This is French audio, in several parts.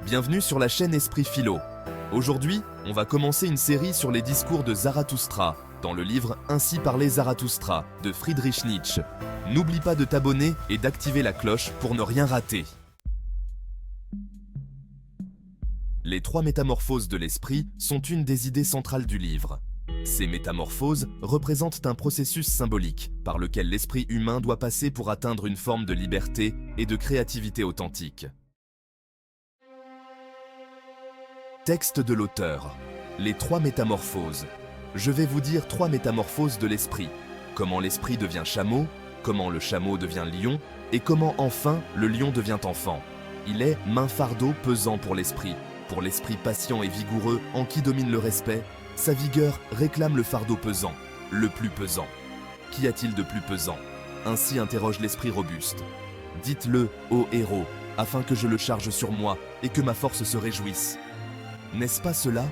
Bienvenue sur la chaîne Esprit Philo. Aujourd'hui, on va commencer une série sur les discours de Zarathustra, dans le livre Ainsi parlait Zarathustra de Friedrich Nietzsche. N'oublie pas de t'abonner et d'activer la cloche pour ne rien rater. Les trois métamorphoses de l'esprit sont une des idées centrales du livre. Ces métamorphoses représentent un processus symbolique par lequel l'esprit humain doit passer pour atteindre une forme de liberté et de créativité authentique. Texte de l'auteur. Les trois métamorphoses. Je vais vous dire trois métamorphoses de l'esprit. Comment l'esprit devient chameau, comment le chameau devient lion, et comment enfin le lion devient enfant. Il est main fardeau pesant pour l'esprit patient et vigoureux en qui domine le respect. Sa vigueur réclame le fardeau pesant, le plus pesant. Qu'y a-t-il de plus pesant? Ainsi interroge l'esprit robuste. Dites-le, ô héros, afin que je le charge sur moi et que ma force se réjouisse. N'est-ce pas cela?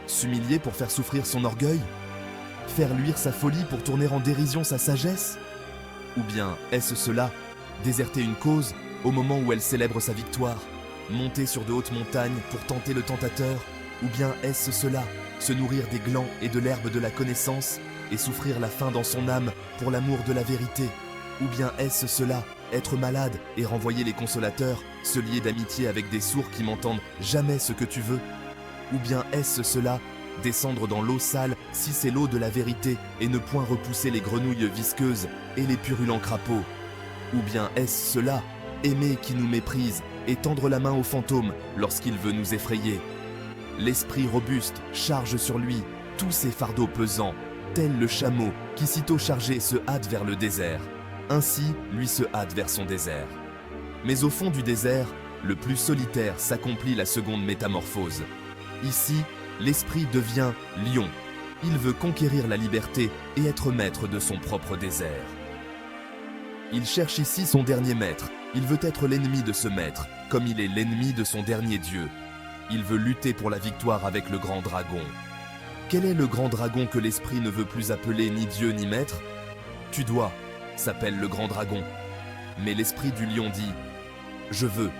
S'humilier pour faire souffrir son orgueil? Faire luire sa folie pour tourner en dérision sa sagesse? Ou bien est-ce cela? Déserter une cause au moment où elle célèbre sa victoire? Monter sur de hautes montagnes pour tenter le tentateur? Ou bien est-ce cela? Se nourrir des glands et de l'herbe de la connaissance et souffrir la faim dans son âme pour l'amour de la vérité? Ou bien est-ce cela? Être malade et renvoyer les consolateurs, se lier d'amitié avec des sourds qui m'entendent jamais ce que tu veux? Ou bien est-ce cela? Descendre dans l'eau sale si c'est l'eau de la vérité et ne point repousser les grenouilles visqueuses et les purulents crapauds? Ou bien est-ce cela? Aimer qui nous méprise et tendre la main au fantôme lorsqu'il veut nous effrayer? L'esprit robuste charge sur lui tous ses fardeaux pesants, tel le chameau qui sitôt chargé se hâte vers le désert. Ainsi, lui se hâte vers son désert. Mais au fond du désert, le plus solitaire s'accomplit la seconde métamorphose. Ici, l'esprit devient lion. Il veut conquérir la liberté et être maître de son propre désert. Il cherche ici son dernier maître. Il veut être l'ennemi de ce maître, comme il est l'ennemi de son dernier dieu. Il veut lutter pour la victoire avec le grand dragon. Quel est le grand dragon que l'esprit ne veut plus appeler ni dieu ni maître? Tu dois, s'appelle le grand dragon. Mais l'esprit du lion dit, je veux.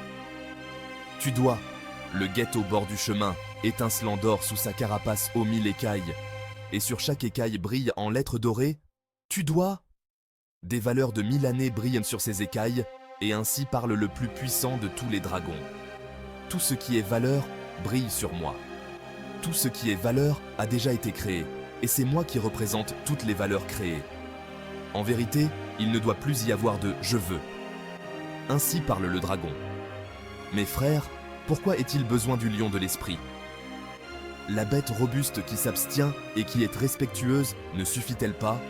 Tu dois, le guette au bord du chemin, étincelant d'or sous sa carapace aux 1000 écailles. Et sur chaque écaille brille en lettres dorées, tu dois. Des valeurs de 1000 années brillent sur ses écailles, et ainsi parle le plus puissant de tous les dragons. Tout ce qui est valeur brille sur moi. Tout ce qui est valeur a déjà été créé, et c'est moi qui représente toutes les valeurs créées. En vérité, il ne doit plus y avoir de « je veux ». Ainsi parle le dragon. Mes frères, pourquoi est-il besoin du lion de l'esprit? La bête robuste qui s'abstient et qui est respectueuse ne suffit-elle pas?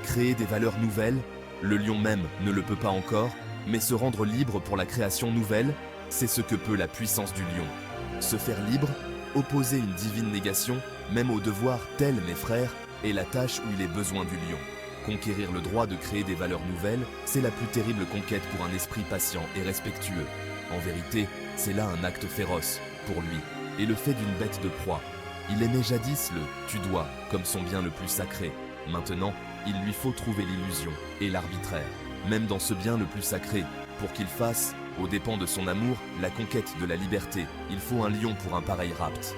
Créer des valeurs nouvelles, le lion même ne le peut pas encore, mais se rendre libre pour la création nouvelle, c'est ce que peut la puissance du lion. Se faire libre, opposer une divine négation, même au devoir tel, mes frères, est la tâche où il est besoin du lion. Conquérir le droit de créer des valeurs nouvelles, c'est la plus terrible conquête pour un esprit patient et respectueux. En vérité, c'est là un acte féroce, pour lui, et le fait d'une bête de proie. Il aimait jadis le « tu dois » comme son bien le plus sacré. Maintenant, il lui faut trouver l'illusion et l'arbitraire, même dans ce bien le plus sacré, pour qu'il fasse, aux dépens de son amour, la conquête de la liberté. Il faut un lion pour un pareil rapt.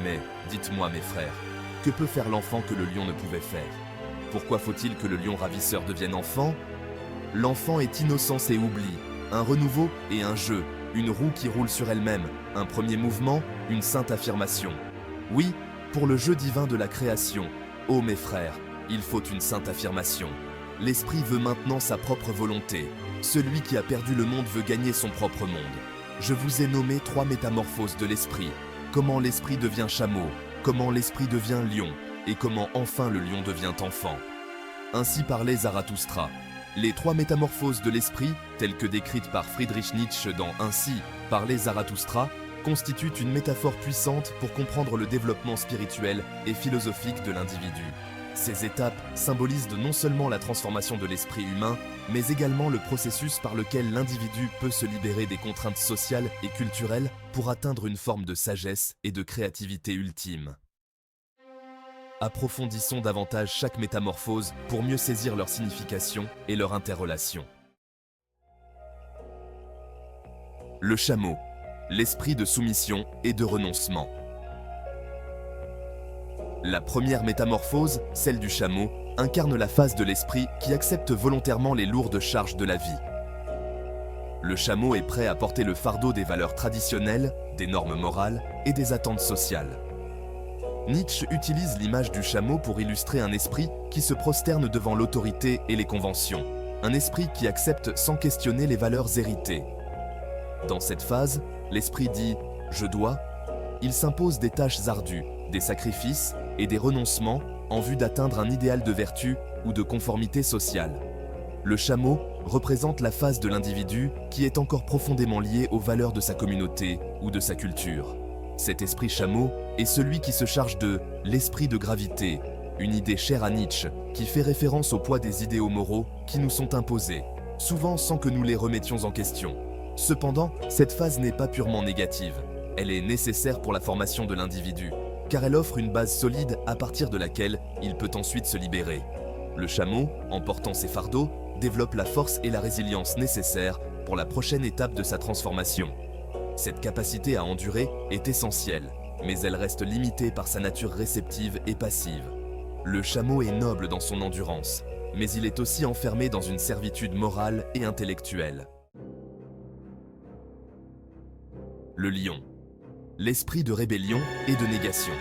Mais, dites-moi mes frères, que peut faire l'enfant que le lion ne pouvait faire? Pourquoi faut-il que le lion ravisseur devienne enfant? L'enfant est innocence et oubli, un renouveau et un jeu, une roue qui roule sur elle-même, un premier mouvement, une sainte affirmation. Oui, pour le jeu divin de la création, ô mes frères, il faut une sainte affirmation. L'esprit veut maintenant sa propre volonté. Celui qui a perdu le monde veut gagner son propre monde. Je vous ai nommé trois métamorphoses de l'esprit. Comment l'esprit devient chameau, comment l'esprit devient lion, et comment enfin le lion devient enfant. Ainsi parlait Zarathustra. Les trois métamorphoses de l'esprit, telles que décrites par Friedrich Nietzsche dans Ainsi parlait Zarathustra, constituent une métaphore puissante pour comprendre le développement spirituel et philosophique de l'individu. Ces étapes symbolisent non seulement la transformation de l'esprit humain, mais également le processus par lequel l'individu peut se libérer des contraintes sociales et culturelles pour atteindre une forme de sagesse et de créativité ultime. Approfondissons davantage chaque métamorphose pour mieux saisir leur signification et leur interrelation. Le chameau. l'esprit de soumission et de renoncement. La première métamorphose, celle du chameau, incarne la phase de l'esprit qui accepte volontairement les lourdes charges de la vie. Le chameau est prêt à porter le fardeau des valeurs traditionnelles, des normes morales et des attentes sociales. Nietzsche utilise l'image du chameau pour illustrer un esprit qui se prosterne devant l'autorité et les conventions, un esprit qui accepte sans questionner les valeurs héritées. Dans cette phase, l'esprit dit « je dois », il s'impose des tâches ardues, des sacrifices et des renoncements en vue d'atteindre un idéal de vertu ou de conformité sociale. Le chameau représente la phase de l'individu qui est encore profondément lié aux valeurs de sa communauté ou de sa culture. Cet esprit chameau est celui qui se charge de l'esprit de gravité, une idée chère à Nietzsche qui fait référence au poids des idéaux moraux qui nous sont imposés, souvent sans que nous les remettions en question. Cependant, cette phase n'est pas purement négative. Elle est nécessaire pour la formation de l'individu, car elle offre une base solide à partir de laquelle il peut ensuite se libérer. Le chameau, en portant ses fardeaux, développe la force et la résilience nécessaires pour la prochaine étape de sa transformation. Cette capacité à endurer est essentielle, mais elle reste limitée par sa nature réceptive et passive. Le chameau est noble dans son endurance, mais il est aussi enfermé dans une servitude morale et intellectuelle. Le lion. L'esprit de rébellion et de négation.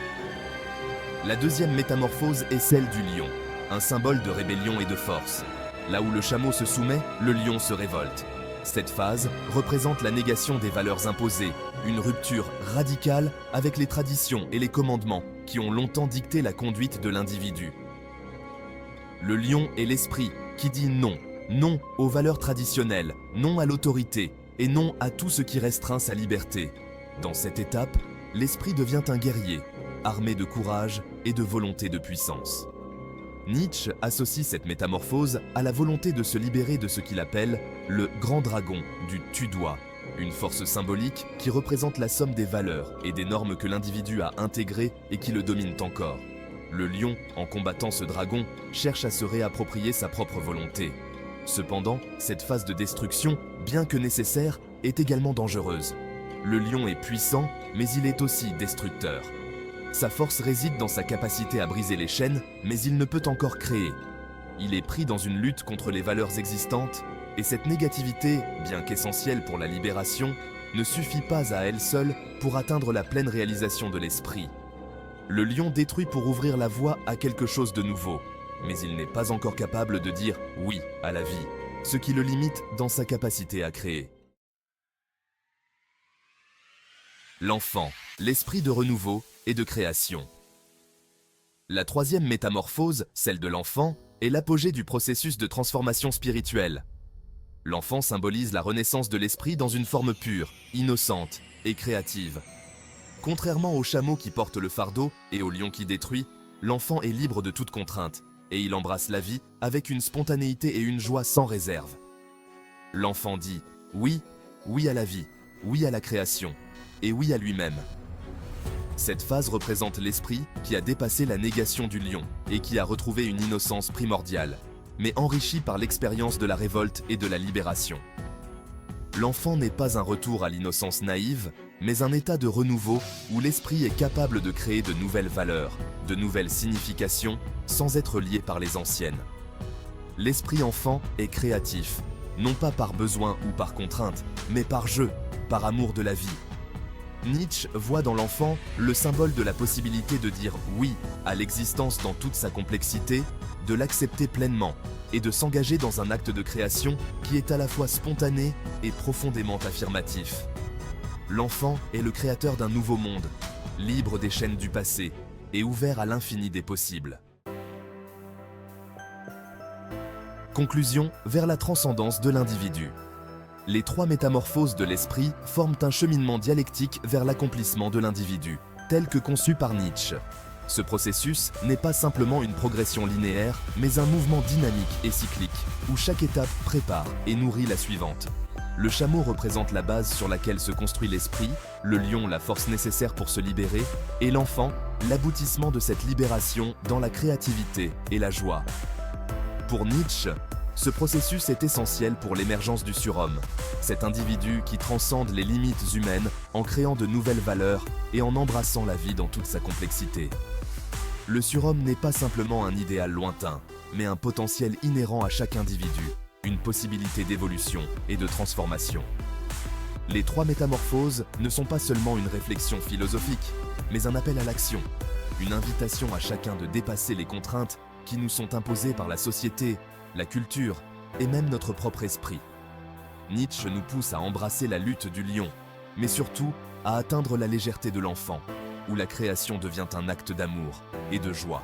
La deuxième métamorphose est celle du lion, un symbole de rébellion et de force. Là où le chameau se soumet, le lion se révolte. Cette phase représente la négation des valeurs imposées, une rupture radicale avec les traditions et les commandements qui ont longtemps dicté la conduite de l'individu. Le lion est l'esprit qui dit non, non aux valeurs traditionnelles, non à l'autorité et non à tout ce qui restreint sa liberté. Dans cette étape, l'esprit devient un guerrier, armé de courage et de volonté de puissance. Nietzsche associe cette métamorphose à la volonté de se libérer de ce qu'il appelle le grand dragon du tu-dois, une force symbolique qui représente la somme des valeurs et des normes que l'individu a intégrées et qui le dominent encore. Le lion, en combattant ce dragon, cherche à se réapproprier sa propre volonté. Cependant, cette phase de destruction, bien que nécessaire, est également dangereuse. Le lion est puissant, mais il est aussi destructeur. Sa force réside dans sa capacité à briser les chaînes, mais il ne peut encore créer. Il est pris dans une lutte contre les valeurs existantes, et cette négativité, bien qu'essentielle pour la libération, ne suffit pas à elle seule pour atteindre la pleine réalisation de l'esprit. Le lion détruit pour ouvrir la voie à quelque chose de nouveau, mais il n'est pas encore capable de dire « oui » à la vie, ce qui le limite dans sa capacité à créer. L'enfant, l'esprit de renouveau et de création. La troisième métamorphose, celle de l'enfant, est l'apogée du processus de transformation spirituelle. L'enfant symbolise la renaissance de l'esprit dans une forme pure, innocente et créative. Contrairement au chameau qui porte le fardeau et au lion qui détruit, l'enfant est libre de toute contrainte et il embrasse la vie avec une spontanéité et une joie sans réserve. L'enfant dit oui, oui à la vie, oui à la création et oui à lui-même. Cette phase représente l'esprit qui a dépassé la négation du lion et qui a retrouvé une innocence primordiale, mais enrichie par l'expérience de la révolte et de la libération. L'enfant n'est pas un retour à l'innocence naïve, mais un état de renouveau où l'esprit est capable de créer de nouvelles valeurs, de nouvelles significations, sans être lié par les anciennes. L'esprit enfant est créatif, non pas par besoin ou par contrainte, mais par jeu, par amour de la vie. Nietzsche voit dans l'enfant le symbole de la possibilité de dire oui à l'existence dans toute sa complexité, de l'accepter pleinement et de s'engager dans un acte de création qui est à la fois spontané et profondément affirmatif. L'enfant est le créateur d'un nouveau monde, libre des chaînes du passé et ouvert à l'infini des possibles. Conclusion vers la transcendance de l'individu. Les trois métamorphoses de l'esprit forment un cheminement dialectique vers l'accomplissement de l'individu, tel que conçu par Nietzsche. Ce processus n'est pas simplement une progression linéaire, mais un mouvement dynamique et cyclique, où chaque étape prépare et nourrit la suivante. Le chameau représente la base sur laquelle se construit l'esprit, le lion la force nécessaire pour se libérer, et l'enfant, l'aboutissement de cette libération dans la créativité et la joie. Pour Nietzsche, Ce processus est essentiel pour l'émergence du surhomme, cet individu qui transcende les limites humaines en créant de nouvelles valeurs et en embrassant la vie dans toute sa complexité. Le surhomme n'est pas simplement un idéal lointain, mais un potentiel inhérent à chaque individu, une possibilité d'évolution et de transformation. Les 3 métamorphoses ne sont pas seulement une réflexion philosophique, mais un appel à l'action, une invitation à chacun de dépasser les contraintes qui nous sont imposées par la société, la culture et même notre propre esprit. Nietzsche nous pousse à embrasser la lutte du lion, mais surtout à atteindre la légèreté de l'enfant, où la création devient un acte d'amour et de joie.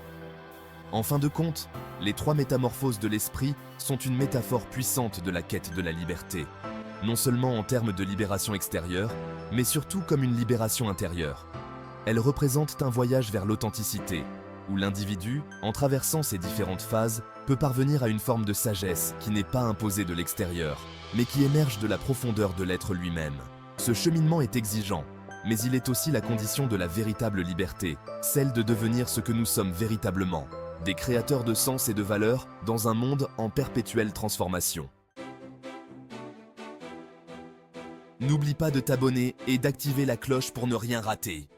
En fin de compte, les 3 métamorphoses de l'esprit sont une métaphore puissante de la quête de la liberté, non seulement en termes de libération extérieure, mais surtout comme une libération intérieure. Elles représentent un voyage vers l'authenticité, où l'individu, en traversant ces différentes phases, peut parvenir à une forme de sagesse qui n'est pas imposée de l'extérieur, mais qui émerge de la profondeur de l'être lui-même. Ce cheminement est exigeant, mais il est aussi la condition de la véritable liberté, celle de devenir ce que nous sommes véritablement, des créateurs de sens et de valeurs dans un monde en perpétuelle transformation. N'oublie pas de t'abonner et d'activer la cloche pour ne rien rater.